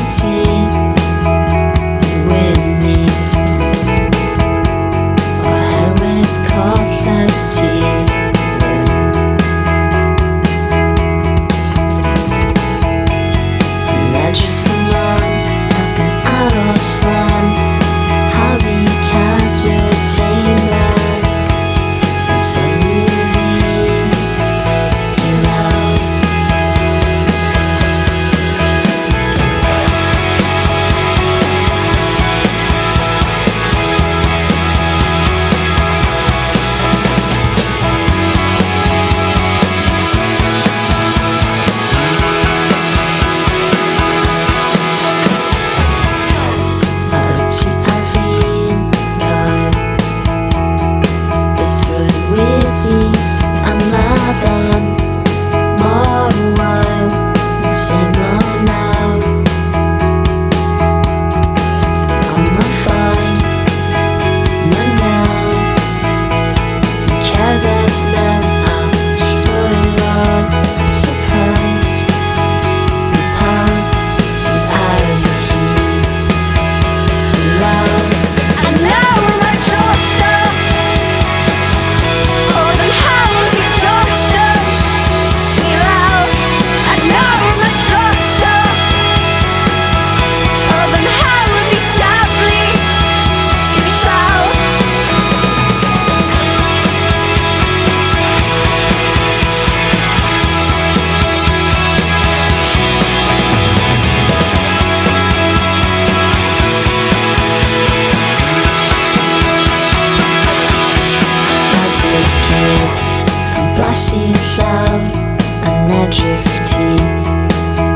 ti wyni oherwydd colles ti. Yn edrych ymlaen ac yn aros lan, hawdd i cadw teimlad yn tynnu fi i lawr. Ar y tu ar fi'n cael byth wedi ymladdon mor wael yn teimlo nawr. Ond ma'n ffain, ma'n iawn yn cerdded mewn a sbwylio'r surprise yn pan sydd ar y hyd i lawr. A nawr mae Drosto oedd yn hawdd i gostwng i lawr. A nawr mae Drosto oedd yn hawdd i taflu i llawr. Adeilad yn blasu llaw yn edrych ti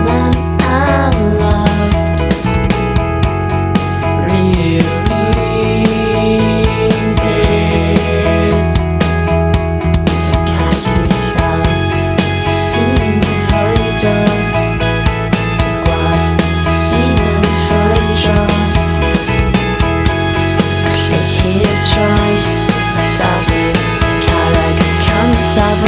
mewn alawr. Rhyw un peth casglu llaw sy'n dyfwydo dy gwlad sydd yn ffrwydro. Lle hir troes a taflu carreg cyntaf